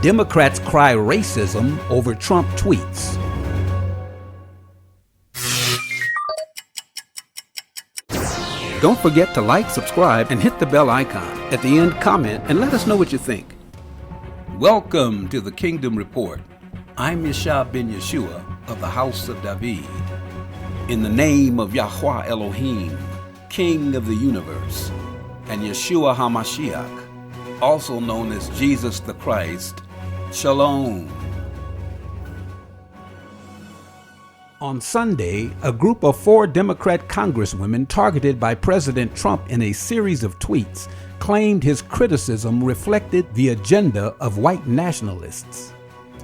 Democrats cry racism over Trump tweets. Don't forget to like, subscribe, and hit the bell icon. At the end, comment and let us know what you think. Welcome to the Kingdom Report. I'm Yeshua ben Yeshua of the House of David. In the name of Yahweh Elohim, King of the universe, and Yeshua HaMashiach, also known as Jesus the Christ, Shalom. On Sunday, a group of 4 Democrat congresswomen targeted by President Trump in a series of tweets claimed his criticism reflected the agenda of white nationalists.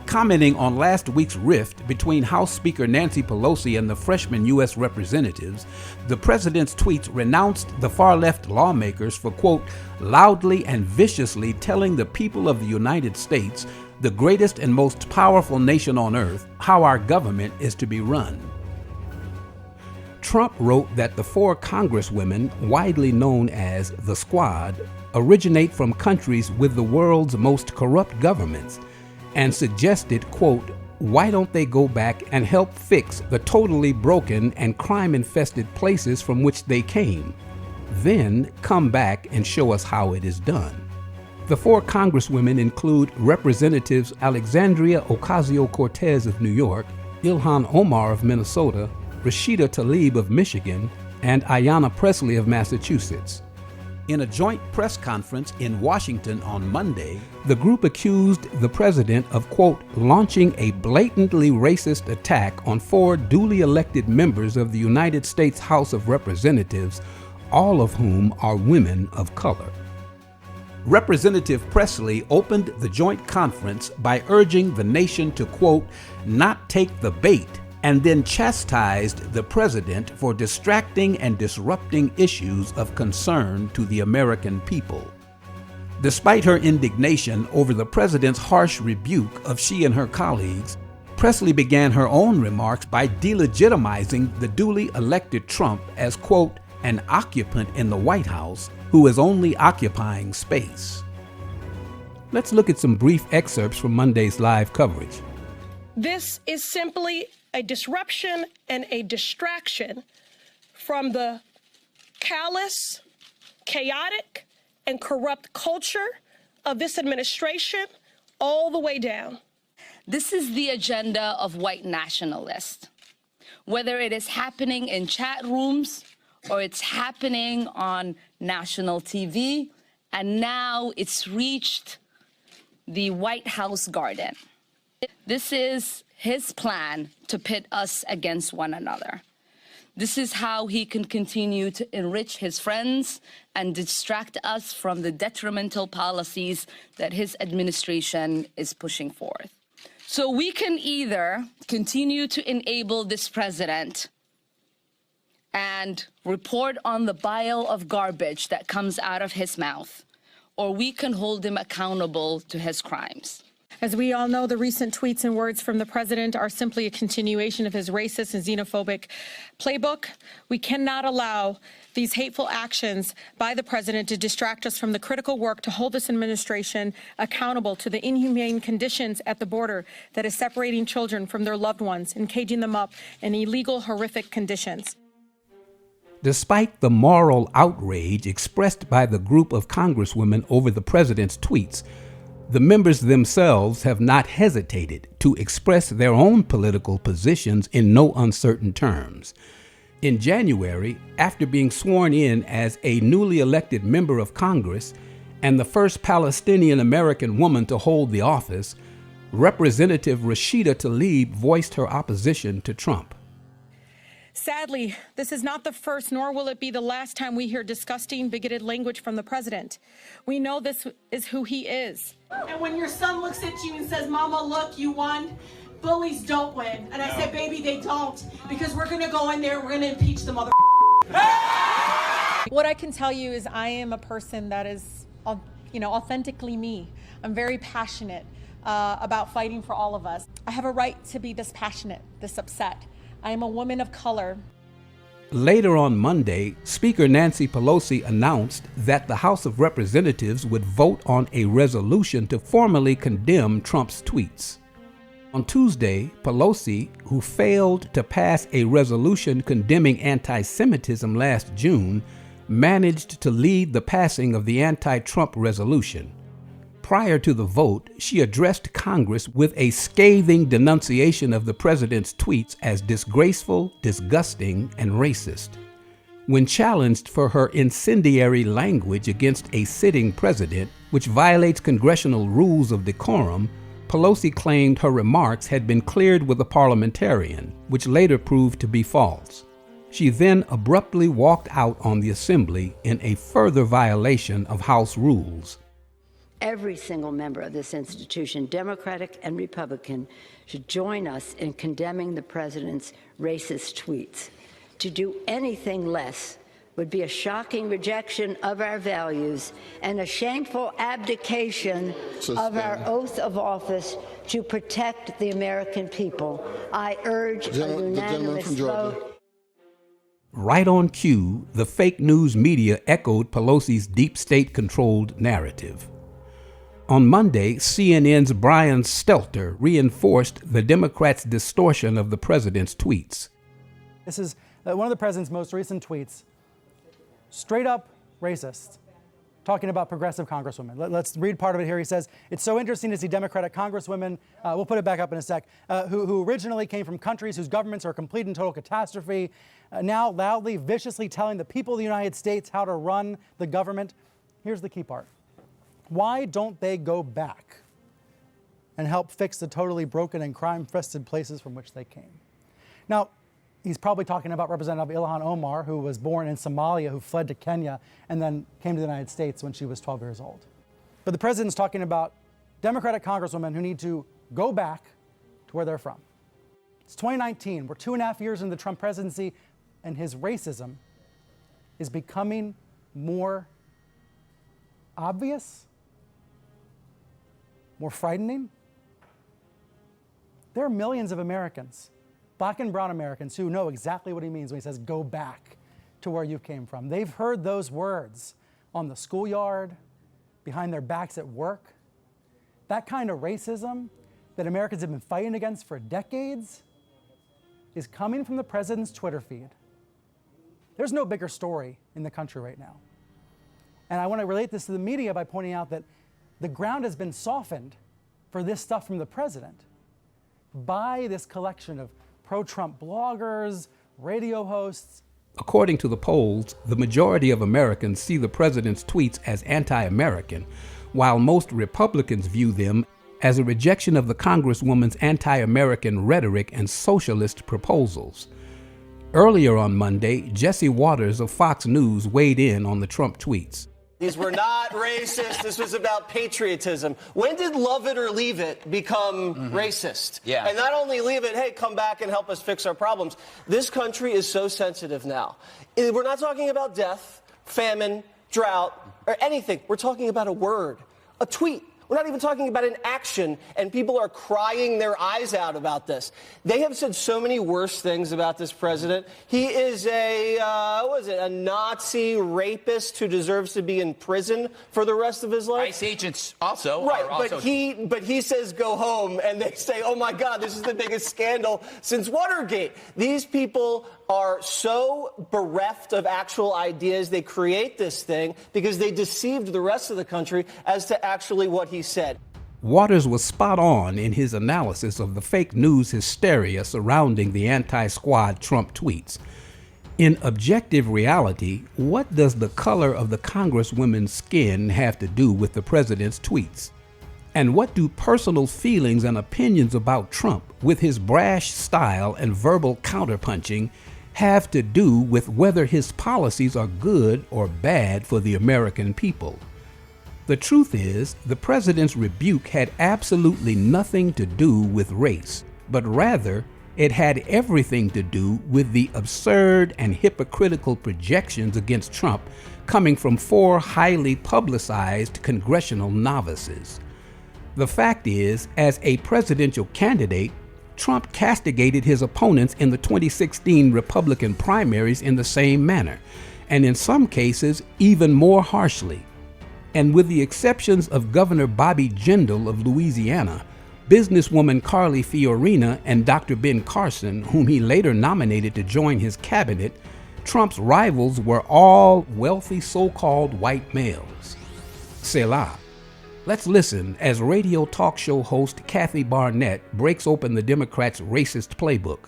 Commenting on last week's rift between House Speaker Nancy Pelosi and the freshman U.S. representatives, the president's tweets renounced the far-left lawmakers for, quote, loudly and viciously telling the people of the United States, the greatest and most powerful nation on earth, how our government is to be run. Trump wrote that the 4 congresswomen, widely known as the Squad, originate from countries with the world's most corrupt governments, and suggested, quote, why don't they go back and help fix the totally broken and crime-infested places from which they came? Then come back and show us how it is done. The 4 congresswomen include Representatives Alexandria Ocasio-Cortez of New York, Ilhan Omar of Minnesota, Rashida Tlaib of Michigan, and Ayanna Pressley of Massachusetts. In a joint press conference in Washington on Monday, the group accused the president of, quote, launching a blatantly racist attack on 4 duly elected members of the United States House of Representatives, all of whom are women of color. Representative Pressley opened the joint conference by urging the nation to, quote, not take the bait, and then chastised the president for distracting and disrupting issues of concern to the American people. Despite her indignation over the president's harsh rebuke of she and her colleagues, Pressley began her own remarks by delegitimizing the duly elected Trump as, quote, an occupant in the White House who is only occupying space. Let's look at some brief excerpts from Monday's live coverage. This is simply a disruption and a distraction from the callous, chaotic, and corrupt culture of this administration all the way down. This is the agenda of white nationalists. Whether it is happening in chat rooms or it's happening on national TV, and now it's reached the White House garden. This is his plan to pit us against one another. This is how he can continue to enrich his friends and distract us from the detrimental policies that his administration is pushing forth. So we can either continue to enable this president and report on the bile of garbage that comes out of his mouth, or we can hold him accountable to his crimes. As we all know, the recent tweets and words from the president are simply a continuation of his racist and xenophobic playbook. We cannot allow these hateful actions by the president to distract us from the critical work to hold this administration accountable to the inhumane conditions at the border that is separating children from their loved ones and caging them up in illegal, horrific conditions. Despite the moral outrage expressed by the group of congresswomen over the president's tweets, the members themselves have not hesitated to express their own political positions in no uncertain terms. In January, after being sworn in as a newly elected member of Congress and the first Palestinian-American woman to hold the office, Representative Rashida Tlaib voiced her opposition to Trump. Sadly, this is not the first, nor will it be the last time we hear disgusting, bigoted language from the president. We know this is who he is. And when your son looks at you and says, Mama, look, you won, bullies don't win. And I said, baby, they don't. Because we're going to go in there, we're going to impeach the mother. What I can tell you is I am a person that is, authentically me. I'm very passionate about fighting for all of us. I have a right to be this passionate, this upset. I am a woman of color. Later on Monday, Speaker Nancy Pelosi announced that the House of Representatives would vote on a resolution to formally condemn Trump's tweets. On Tuesday, Pelosi, who failed to pass a resolution condemning anti-Semitism last June, managed to lead the passing of the anti-Trump resolution. Prior to the vote, she addressed Congress with a scathing denunciation of the president's tweets as disgraceful, disgusting, and racist. When challenged for her incendiary language against a sitting president, which violates congressional rules of decorum, Pelosi claimed her remarks had been cleared with a parliamentarian, which later proved to be false. She then abruptly walked out on the assembly in a further violation of House rules. Every single member of this institution, Democratic and Republican, should join us in condemning the president's racist tweets. To do anything less would be a shocking rejection of our values and a shameful abdication of our oath of office to protect the American people. I urge a unanimous vote. Right on cue, the fake news media echoed Pelosi's deep state-controlled narrative. On Monday, CNN's Brian Stelter reinforced the Democrats' distortion of the president's tweets. This is one of the president's most recent tweets. Straight up racist, talking about progressive congresswomen. Let's read part of it here. He says, "It's so interesting to see Democratic congresswomen," we'll put it back up in a sec, who originally came from countries whose governments are a complete and total catastrophe, now loudly, viciously telling the people of the United States how to run the government. Here's the key part. Why don't they go back and help fix the totally broken and crime-infested places from which they came? Now, he's probably talking about Representative Ilhan Omar, who was born in Somalia, who fled to Kenya, and then came to the United States when she was 12 years old. But the president's talking about Democratic congresswomen who need to go back to where they're from. It's 2019. We're 2.5 years into the Trump presidency, and his racism is becoming more obvious, more frightening. There are millions of Americans, Black and brown Americans, who know exactly what he means when he says, go back to where you came from. They've heard those words on the schoolyard, behind their backs at work. That kind of racism that Americans have been fighting against for decades is coming from the president's Twitter feed. There's no bigger story in the country right now. And I want to relate this to the media by pointing out that the ground has been softened for this stuff from the president by this collection of pro-Trump bloggers, radio hosts. According to the polls, the majority of Americans see the president's tweets as anti-American, while most Republicans view them as a rejection of the Congresswoman's anti-American rhetoric and socialist proposals. Earlier on Monday, Jesse Waters of Fox News weighed in on the Trump tweets. These were not racist. This was about patriotism. When did love it or leave it become racist? Yeah. And not only leave it, hey, come back and help us fix our problems. This country is so sensitive now. We're not talking about death, famine, drought, or anything. We're talking about a word, a tweet. We're not even talking about an action, and people are crying their eyes out about this. They have said so many worse things about this president. He is a Nazi rapist who deserves to be in prison for the rest of his life. ICE agents also right, are also... but he says go home, and they say, oh my God, this is the biggest scandal since Watergate. These people are so bereft of actual ideas. They create this thing because they deceived the rest of the country as to actually what he said. Waters was spot on in his analysis of the fake news hysteria surrounding the anti-squad Trump tweets. In objective reality, what does the color of the Congresswoman's skin have to do with the president's tweets? And what do personal feelings and opinions about Trump, with his brash style and verbal counterpunching, have to do with whether his policies are good or bad for the American people? The truth is, the president's rebuke had absolutely nothing to do with race, but rather it had everything to do with the absurd and hypocritical projections against Trump coming from 4 highly publicized congressional novices. The fact is, as a presidential candidate, Trump castigated his opponents in the 2016 Republican primaries in the same manner, and in some cases even more harshly. And with the exceptions of Governor Bobby Jindal of Louisiana, businesswoman Carly Fiorina, and Dr. Ben Carson, whom he later nominated to join his cabinet, Trump's rivals were all wealthy so-called white males. Selah. Let's listen as radio talk show host Kathy Barnett breaks open the Democrats' racist playbook.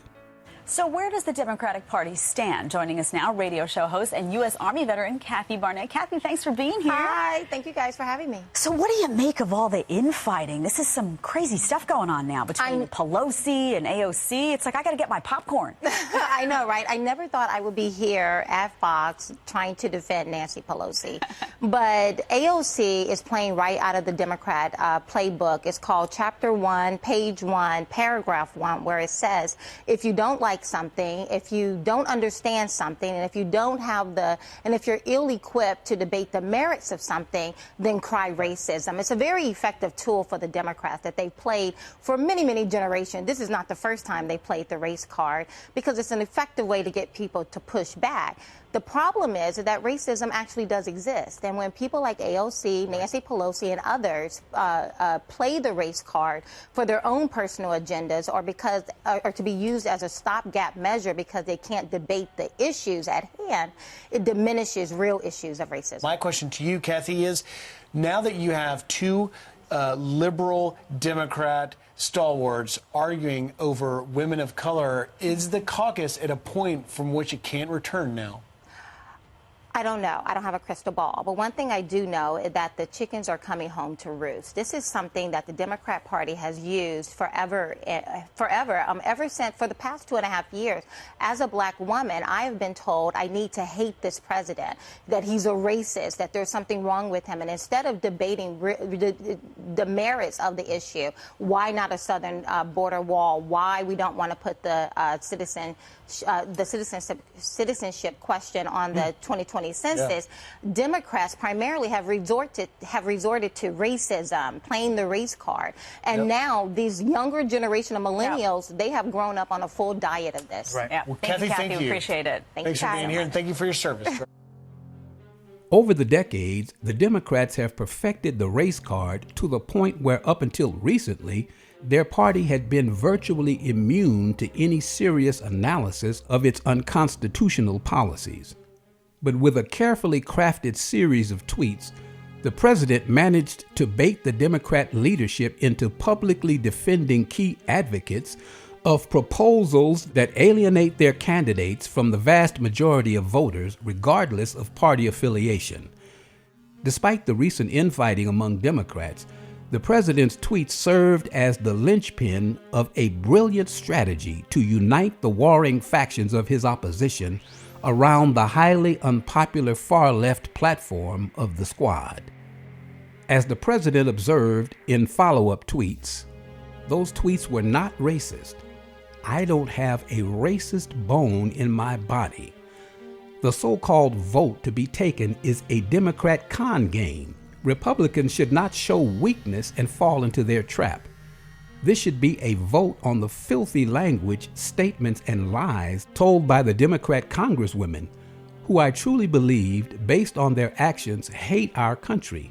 So where does the Democratic Party stand? Joining us now, radio show host and U.S. Army veteran Kathy Barnett. Kathy, thanks for being here. Hi, thank you guys for having me. So what do you make of all the infighting? This is some crazy stuff going on now between Pelosi and AOC. It's like I got to get my popcorn. I know, right? I never thought I would be here at Fox trying to defend Nancy Pelosi. But AOC is playing right out of the Democrat playbook. It's called Chapter 1, Page 1, Paragraph 1, where it says, if you don't like something, if you don't understand something, and if you don't have and if you're ill-equipped to debate the merits of something, then cry racism. It's a very effective tool for the Democrats that they've played for many, many generations. This is not the first time they played the race card because it's an effective way to get people to push back. The problem is that racism actually does exist. And when people like AOC, Nancy Pelosi, and others play the race card for their own personal agendas or to be used as a stopgap measure because they can't debate the issues at hand, it diminishes real issues of racism. My question to you, Kathy, is now that you have two liberal Democrat stalwarts arguing over women of color, is the caucus at a point from which it can't return now? I don't know. I don't have a crystal ball. But one thing I do know is that the chickens are coming home to roost. This is something that the Democrat Party has used ever since for the past 2.5 years. As a black woman, I have been told I need to hate this president, that he's a racist, that there's something wrong with him. And instead of debating the merits of the issue, why not a southern border wall, why we don't want to put the citizenship question on the 2020 census, Democrats primarily have resorted to racism, playing the race card. And now these younger generation of millennials, they have grown up on a full diet of this. Right. Yeah. Well, Thank you, Kathy. thank you. Appreciate it. Thanks for being here, and thank you for your service. Over the decades, the Democrats have perfected the race card to the point where up until recently, their party had been virtually immune to any serious analysis of its unconstitutional policies. But with a carefully crafted series of tweets, the president managed to bait the Democrat leadership into publicly defending key advocates of proposals that alienate their candidates from the vast majority of voters, regardless of party affiliation. Despite the recent infighting among Democrats, the president's tweets served as the linchpin of a brilliant strategy to unite the warring factions of his opposition around the highly unpopular far-left platform of the Squad. As the president observed in follow-up tweets, those tweets were not racist. I don't have a racist bone in my body. The so-called vote to be taken is a Democrat con game. Republicans should not show weakness and fall into their trap. This should be a vote on the filthy language, statements, and lies told by the Democrat congresswomen, who I truly believed, based on their actions, hate our country.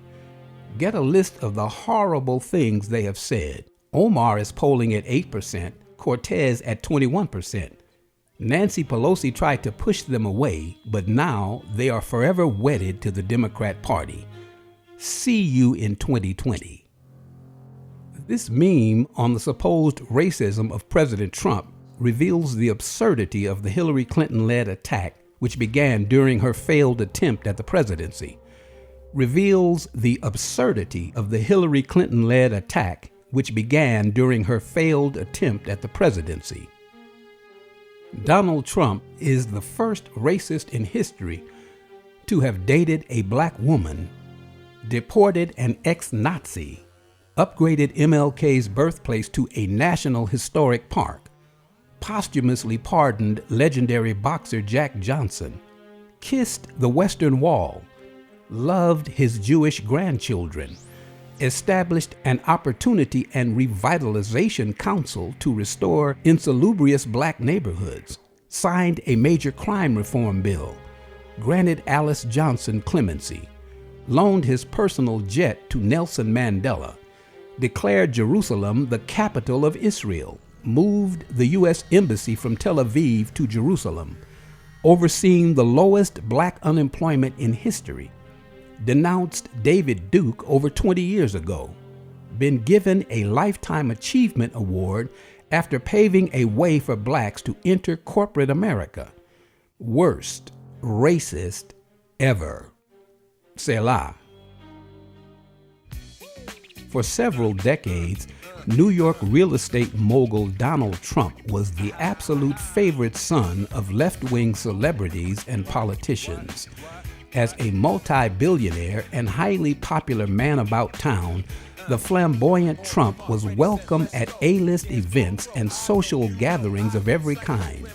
Get a list of the horrible things they have said. Omar is polling at 8%, Cortez at 21%. Nancy Pelosi tried to push them away, but now they are forever wedded to the Democrat Party. See you in 2020. This meme on the supposed racism of President Trump reveals the absurdity of the Hillary Clinton-led attack, which began during her failed attempt at the presidency. Reveals the absurdity of the Hillary Clinton-led attack, which began during her failed attempt at the presidency. Donald Trump is the first racist in history to have dated a black woman, deported an ex-Nazi, upgraded MLK's birthplace to a national historic park, posthumously pardoned legendary boxer Jack Johnson, kissed the Western Wall, loved his Jewish grandchildren, established an Opportunity and Revitalization Council to restore insalubrious black neighborhoods, signed a major crime reform bill, granted Alice Johnson clemency, loaned his personal jet to Nelson Mandela, declared Jerusalem the capital of Israel, moved the U.S. Embassy from Tel Aviv to Jerusalem, overseen the lowest black unemployment in history, denounced David Duke over 20 years ago, been given a Lifetime Achievement Award after paving a way for blacks to enter corporate America. Worst racist ever. Selah. For several decades, New York real estate mogul Donald Trump was the absolute favorite son of left-wing celebrities and politicians. As a multi-billionaire and highly popular man about town, the flamboyant Trump was welcome at A-list events and social gatherings of every kind.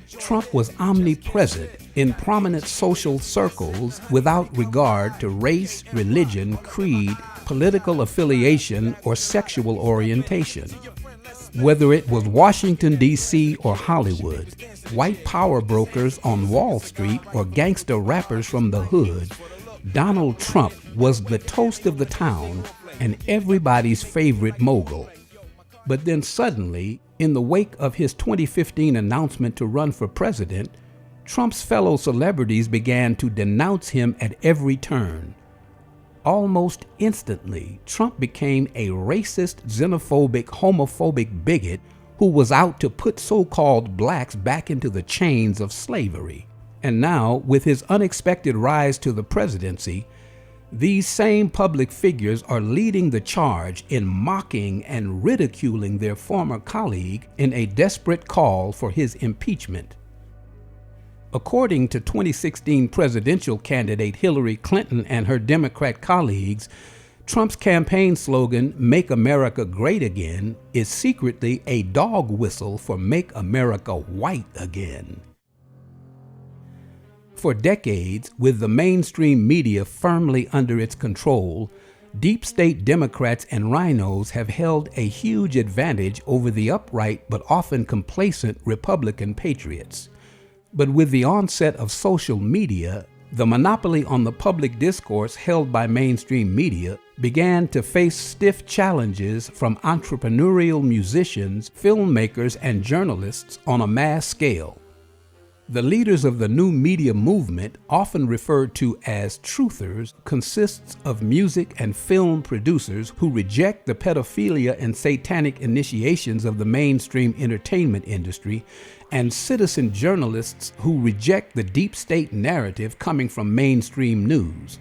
Trump was omnipresent in prominent social circles without regard to race, religion, creed, political affiliation, or sexual orientation. Whether it was Washington, D.C. or Hollywood, white power brokers on Wall Street or gangster rappers from the hood, Donald Trump was the toast of the town and everybody's favorite mogul. But then suddenly, in the wake of his 2015 announcement to run for president, Trump's fellow celebrities began to denounce him at every turn. Almost instantly, Trump became a racist, xenophobic, homophobic bigot who was out to put so-called blacks back into the chains of slavery. And now, with his unexpected rise to the presidency, these same public figures are leading the charge in mocking and ridiculing their former colleague in a desperate call for his impeachment. According to 2016 presidential candidate Hillary Clinton and her Democrat colleagues, Trump's campaign slogan, "Make America Great Again," is secretly a dog whistle for "Make America White Again." For decades, with the mainstream media firmly under its control, deep state Democrats and rhinos have held a huge advantage over the upright but often complacent Republican patriots. But with the onset of social media, the monopoly on the public discourse held by mainstream media began to face stiff challenges from entrepreneurial musicians, filmmakers, and journalists on a mass scale. The leaders of the new media movement, often referred to as truthers, consists of music and film producers who reject the pedophilia and satanic initiations of the mainstream entertainment industry, and citizen journalists who reject the deep state narrative coming from mainstream news.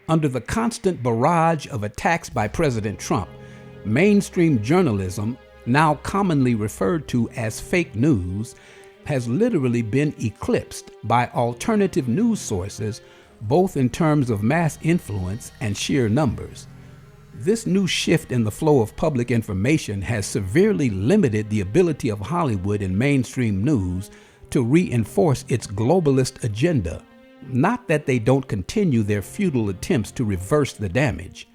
Under the constant barrage of attacks by President Trump, mainstream journalism, now commonly referred to as fake news, has literally been eclipsed by alternative news sources, both in terms of mass influence and sheer numbers. This new shift in the flow of public information has severely limited the ability of Hollywood and mainstream news to reinforce its globalist agenda. Not that they don't continue their futile attempts to reverse the damage.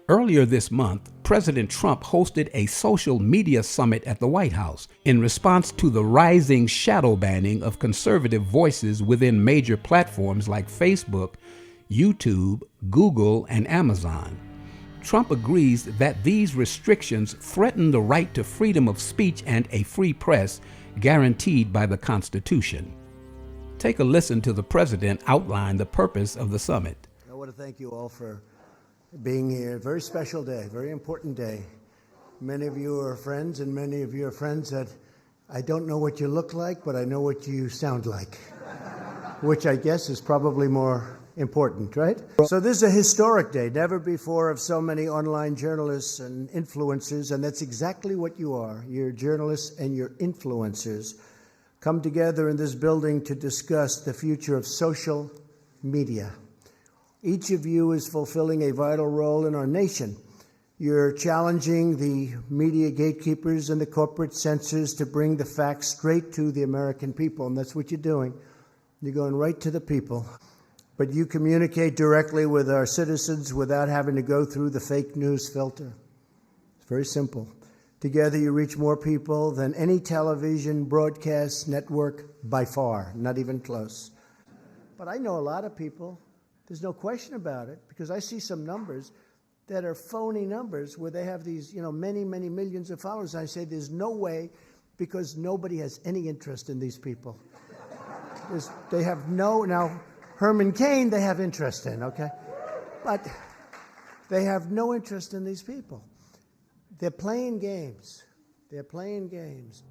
Earlier this month, President Trump hosted a social media summit at the White House in response to the rising shadow banning of conservative voices within major platforms like Facebook, YouTube, Google, and Amazon. Trump agrees that these restrictions threaten the right to freedom of speech and a free press guaranteed by the Constitution. Take a listen to the president outline the purpose of the summit. I want to thank you all for being here. Very special day, very important day. Many of you are friends, and many of you are friends that I don't know what you look like, but I know what you sound like, which I guess is probably more important, right? So this is a historic day. Never before have so many online journalists and influencers, and that's exactly what you are. You're journalists and you're influencers, come together in this building to discuss the future of social media. Each of you is fulfilling a vital role in our nation. You're challenging the media gatekeepers and the corporate censors to bring the facts straight to the American people, and that's what you're doing. You're going right to the people. but you communicate directly with our citizens without having to go through the fake news filter. It's very simple. Together, you reach more people than any television broadcast network by far, not even close. But I know a lot of people, there's no question about it, because I see some numbers that are phony numbers where they have these, many, many millions of followers. I say there's no way, because nobody has any interest in these people. They have now, Herman Cain, they have interest in, okay? But they have no interest in these people. They're playing games. They're playing games.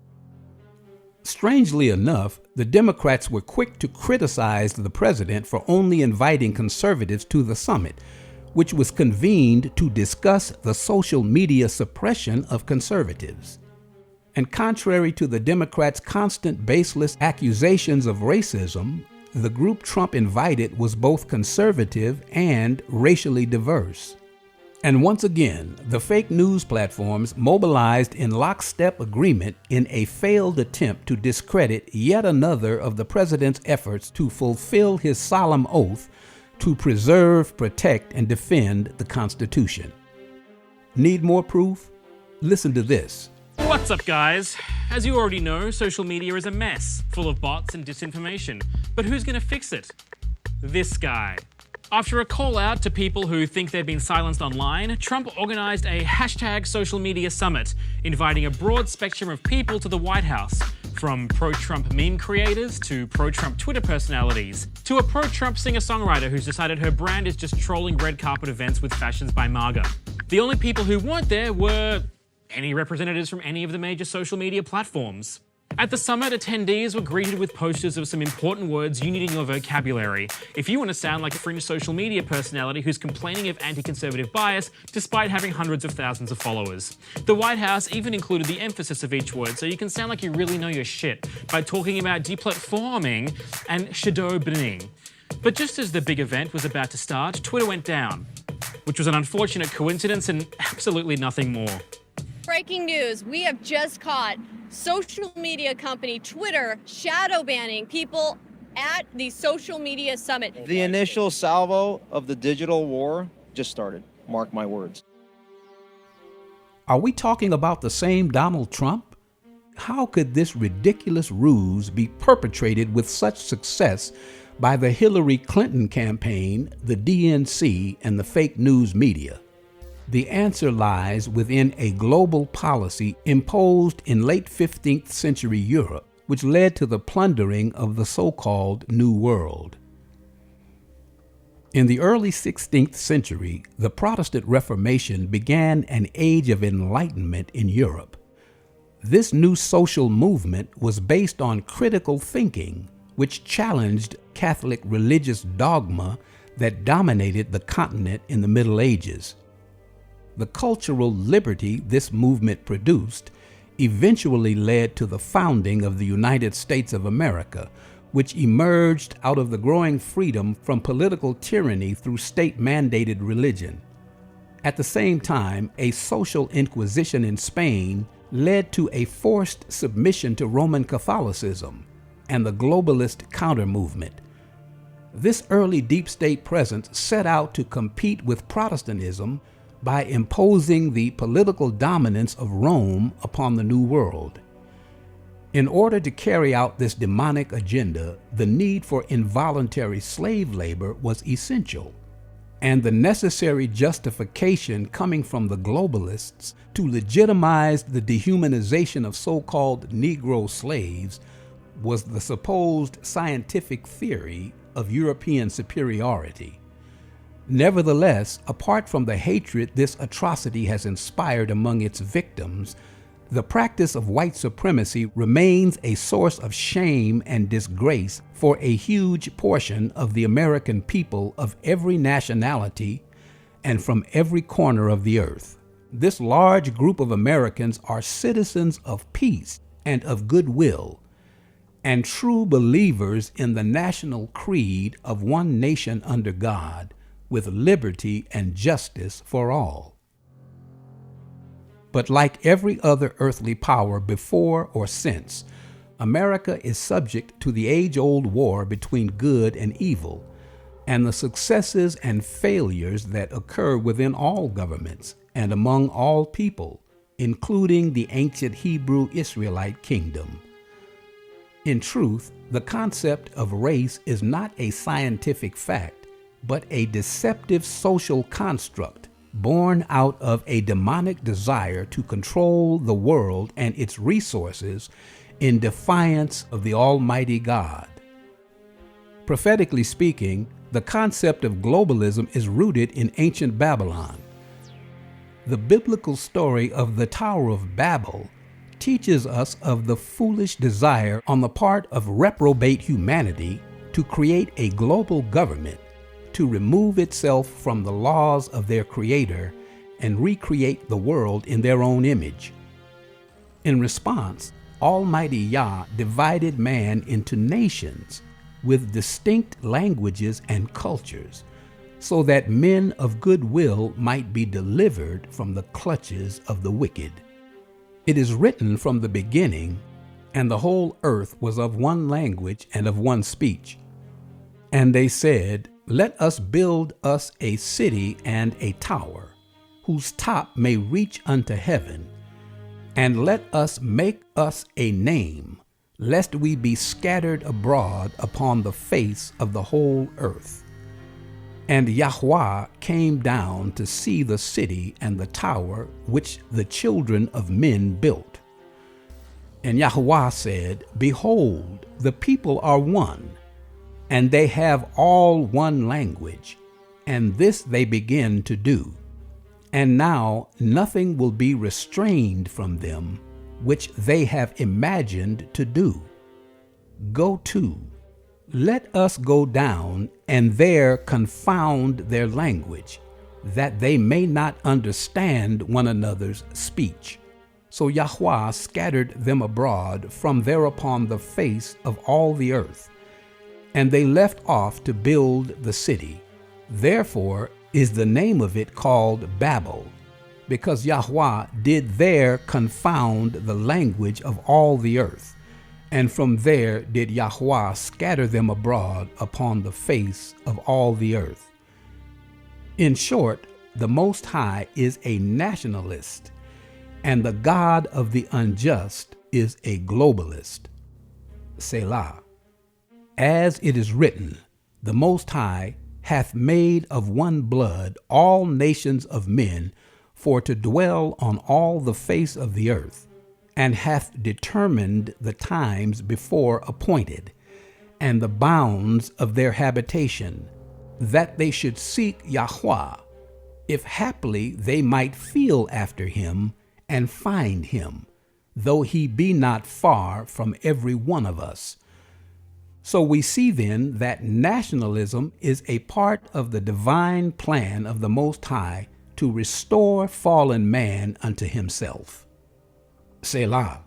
Strangely enough, the Democrats were quick to criticize the president for only inviting conservatives to the summit, which was convened to discuss the social media suppression of conservatives. And contrary to the Democrats' constant baseless accusations of racism, the group Trump invited was both conservative and racially diverse. And once again, the fake news platforms mobilized in lockstep agreement in a failed attempt to discredit yet another of the president's efforts to fulfill his solemn oath to preserve, protect, and defend the Constitution. Need more proof? Listen to this. What's up, guys? As you already know, social media is a mess, full of bots and disinformation. But who's going to fix it? This guy. After a call out to people who think they've been silenced online, Trump organized a #social media summit, inviting a broad spectrum of people to the White House, from pro-Trump meme creators to pro-Trump Twitter personalities, to a pro-Trump singer-songwriter who's decided her brand is just trolling red carpet events with fashions by MAGA. The only people who weren't there were any representatives from any of the major social media platforms. At the summit, attendees were greeted with posters of some important words you need in your vocabulary if you want to sound like a fringe social media personality who's complaining of anti-conservative bias despite having hundreds of thousands of followers. The White House even included the emphasis of each word so you can sound like you really know your shit by talking about deplatforming and shadow banning. But just as the big event was about to start, Twitter went down, which was an unfortunate coincidence and absolutely nothing more. Breaking news, we have just caught social media company Twitter shadow banning people at the social media summit. The initial salvo of the digital war just started, mark my words. Are we talking about the same Donald Trump? How could this ridiculous ruse be perpetrated with such success by the Hillary Clinton campaign, the DNC, and the fake news media? The answer lies within a global policy imposed in late 15th century Europe, which led to the plundering of the so-called New World. In the early 16th century, the Protestant Reformation began an age of enlightenment in Europe. This new social movement was based on critical thinking, which challenged Catholic religious dogma that dominated the continent in the Middle Ages. The cultural liberty this movement produced eventually led to the founding of the United States of America, which emerged out of the growing freedom from political tyranny through state-mandated religion. At the same time, a social inquisition in Spain led to a forced submission to Roman Catholicism and the globalist counter-movement. This early deep state presence set out to compete with Protestantism by imposing the political dominance of Rome upon the New World. In order to carry out this demonic agenda, the need for involuntary slave labor was essential, and the necessary justification coming from the globalists to legitimize the dehumanization of so-called Negro slaves was the supposed scientific theory of European superiority. Nevertheless, apart from the hatred this atrocity has inspired among its victims, the practice of white supremacy remains a source of shame and disgrace for a huge portion of the American people of every nationality and from every corner of the earth. This large group of Americans are citizens of peace and of goodwill, and true believers in the national creed of one nation under God, with liberty and justice for all. But like every other earthly power before or since, America is subject to the age-old war between good and evil, and the successes and failures that occur within all governments and among all people, including the ancient Hebrew Israelite kingdom. In truth, the concept of race is not a scientific fact, but a deceptive social construct born out of a demonic desire to control the world and its resources in defiance of the Almighty God. Prophetically speaking, the concept of globalism is rooted in ancient Babylon. The biblical story of the Tower of Babel teaches us of the foolish desire on the part of reprobate humanity to create a global government to remove itself from the laws of their creator and recreate the world in their own image. In response, Almighty Yah divided man into nations with distinct languages and cultures, so that men of good will might be delivered from the clutches of the wicked. It is written from the beginning, and the whole earth was of one language and of one speech. And they said, Let us build us a city and a tower, whose top may reach unto heaven, and let us make us a name, lest we be scattered abroad upon the face of the whole earth. And Yahweh came down to see the city and the tower which the children of men built. And Yahweh said, Behold, the people are one, and they have all one language, and this they begin to do. And now nothing will be restrained from them, which they have imagined to do. Go to, let us go down, and there confound their language, that they may not understand one another's speech. So Yahweh scattered them abroad from there upon the face of all the earth, and they left off to build the city. Therefore is the name of it called Babel, because Yahweh did there confound the language of all the earth. And from there did Yahweh scatter them abroad upon the face of all the earth. In short, the Most High is a nationalist, and the God of the unjust is a globalist. Selah. As it is written, the Most High hath made of one blood all nations of men for to dwell on all the face of the earth, and hath determined the times before appointed, and the bounds of their habitation, that they should seek Yahweh, if haply they might feel after him and find him, though he be not far from every one of us. So we see then that nationalism is a part of the divine plan of the Most High to restore fallen man unto himself. Selah.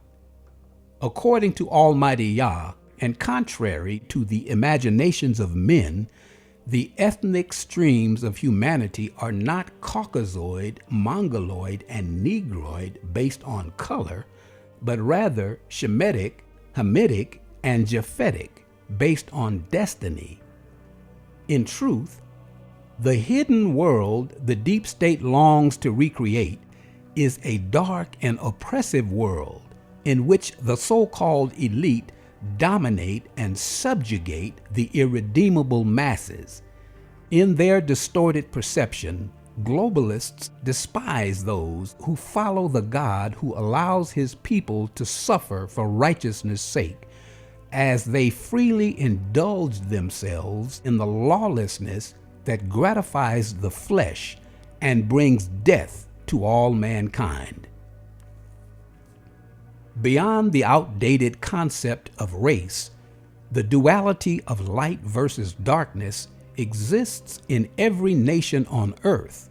According to Almighty Yah, and contrary to the imaginations of men, the ethnic streams of humanity are not Caucasoid, Mongoloid, and Negroid based on color, but rather Shemitic, Hamitic, and Japhetic based on destiny. In truth, the hidden world the deep state longs to recreate is a dark and oppressive world in which the so-called elite dominate and subjugate the irredeemable masses. In their distorted perception, globalists despise those who follow the God who allows his people to suffer for righteousness' sake, as they freely indulge themselves in the lawlessness that gratifies the flesh and brings death to all mankind. Beyond the outdated concept of race, the duality of light versus darkness exists in every nation on earth.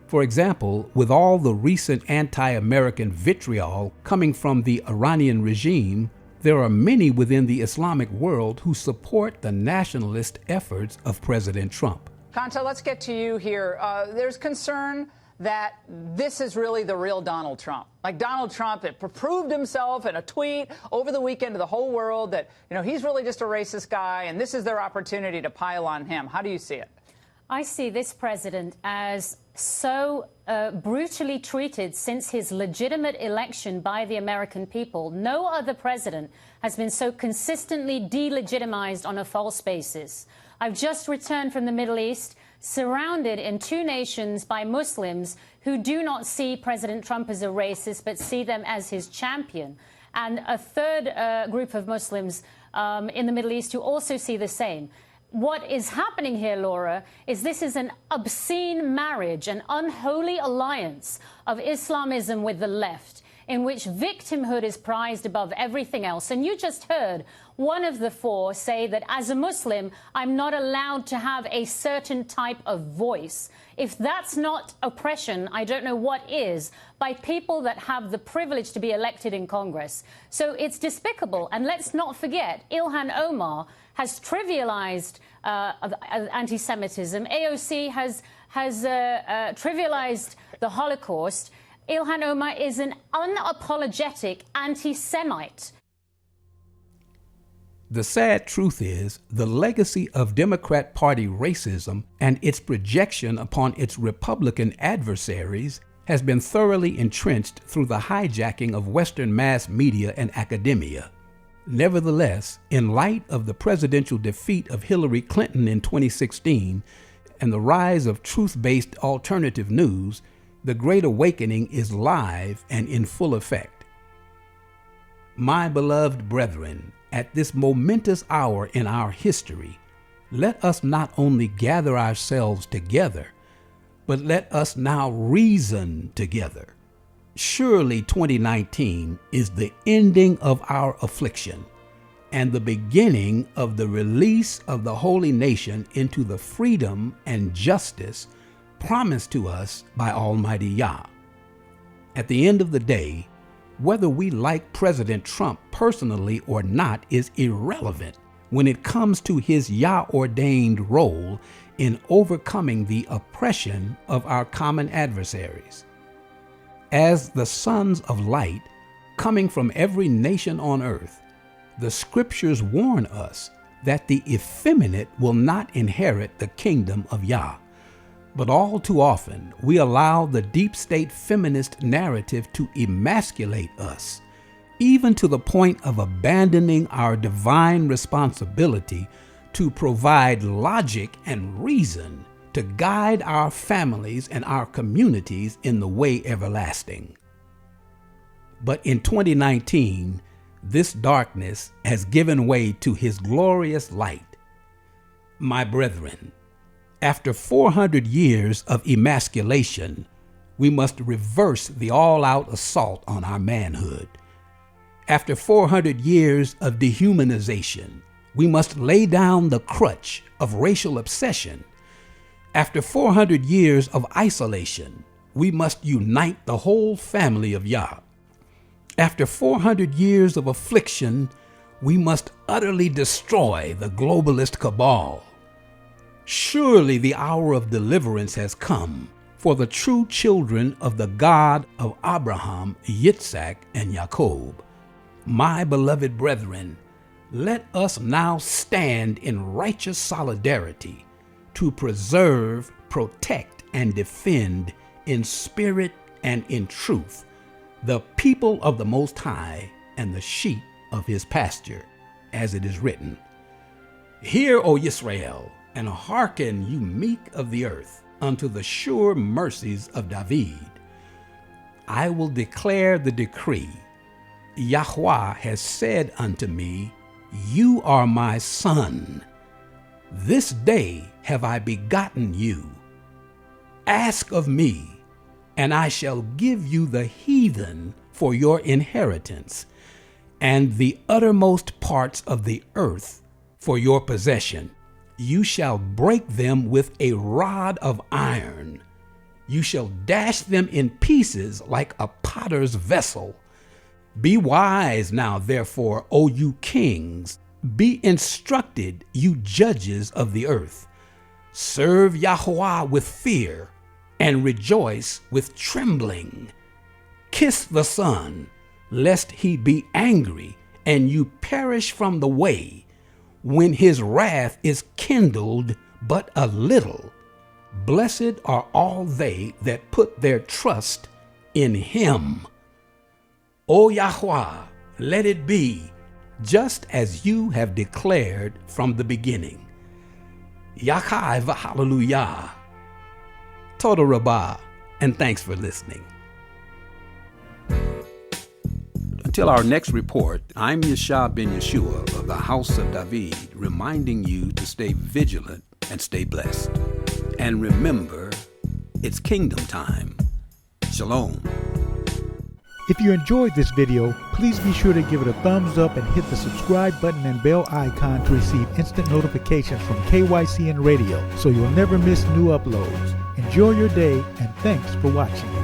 For example, with all the recent anti-American vitriol coming from the Iranian regime, there are many within the Islamic world who support the nationalist efforts of President Trump. Kanta, let's get to you here. There's concern that this is really the real Donald Trump. Like Donald Trump had proved himself in a tweet over the weekend to the whole world that, he's really just a racist guy, and this is their opportunity to pile on him. How do you see it? I see this president as so brutally treated since his legitimate election by the American people. No other president has been so consistently delegitimized on a false basis. I've just returned from the Middle East, surrounded in 2 nations by Muslims who do not see President Trump as a racist, but see them as his champion. And a third group of Muslims in the Middle East who also see the same. What is happening here, Laura, is this is an obscene marriage, an unholy alliance of Islamism with the left, in which victimhood is prized above everything else. And you just heard one of the 4 say that as a Muslim, I'm not allowed to have a certain type of voice. If that's not oppression, I don't know what is, by people that have the privilege to be elected in Congress. So it's despicable. And let's not forget, Ilhan Omar has trivialized anti-Semitism. AOC has trivialized the Holocaust. Ilhan Omar is an unapologetic anti-Semite. The sad truth is, the legacy of Democrat Party racism and its projection upon its Republican adversaries has been thoroughly entrenched through the hijacking of Western mass media and academia. Nevertheless, in light of the presidential defeat of Hillary Clinton in 2016 and the rise of truth-based alternative news, the Great Awakening is live and in full effect. My beloved brethren, at this momentous hour in our history, let us not only gather ourselves together, but let us now reason together. Surely 2019 is the ending of our affliction and the beginning of the release of the holy nation into the freedom and justice promised to us by Almighty Yah. At the end of the day, whether we like President Trump personally or not is irrelevant when it comes to his Yah-ordained role in overcoming the oppression of our common adversaries. As the sons of light, coming from every nation on earth, the scriptures warn us that the effeminate will not inherit the kingdom of Yah. But all too often, we allow the deep state feminist narrative to emasculate us, even to the point of abandoning our divine responsibility to provide logic and reason to guide our families and our communities in the way everlasting. But in 2019, this darkness has given way to his glorious light. My brethren, after 400 years of emasculation, we must reverse the all-out assault on our manhood. After 400 years of dehumanization, we must lay down the crutch of racial obsession. After 400 years of isolation, we must unite the whole family of Yah. After 400 years of affliction, we must utterly destroy the globalist cabal. Surely the hour of deliverance has come for the true children of the God of Abraham, Yitzhak, and Jacob. My beloved brethren, let us now stand in righteous solidarity to preserve, protect, and defend in spirit and in truth the people of the Most High and the sheep of his pasture, as it is written. Hear, O Yisrael, and hearken, you meek of the earth, unto the sure mercies of David. I will declare the decree. Yahweh has said unto me, You are my son. This day have I begotten you. Ask of me, and I shall give you the heathen for your inheritance, and the uttermost parts of the earth for your possession. You shall break them with a rod of iron. You shall dash them in pieces like a potter's vessel. Be wise now, therefore, O you kings. Be instructed, you judges of the earth. Serve Yahweh with fear. and rejoice with trembling. Kiss the Son, lest he be angry and you perish from the way, when his wrath is kindled but a little. Blessed are all they that put their trust in him. O Yahweh, let it be just as you have declared from the beginning. Yakai v'hallelujah. Toda Rabbah, and thanks for listening. Until our next report, I'm Yeshua ben Yeshua of the House of David, reminding you to stay vigilant and stay blessed. And remember, it's kingdom time. Shalom. If you enjoyed this video, please be sure to give it a thumbs up and hit the subscribe button and bell icon to receive instant notifications from KYCN Radio so you'll never miss new uploads. Enjoy your day and thanks for watching.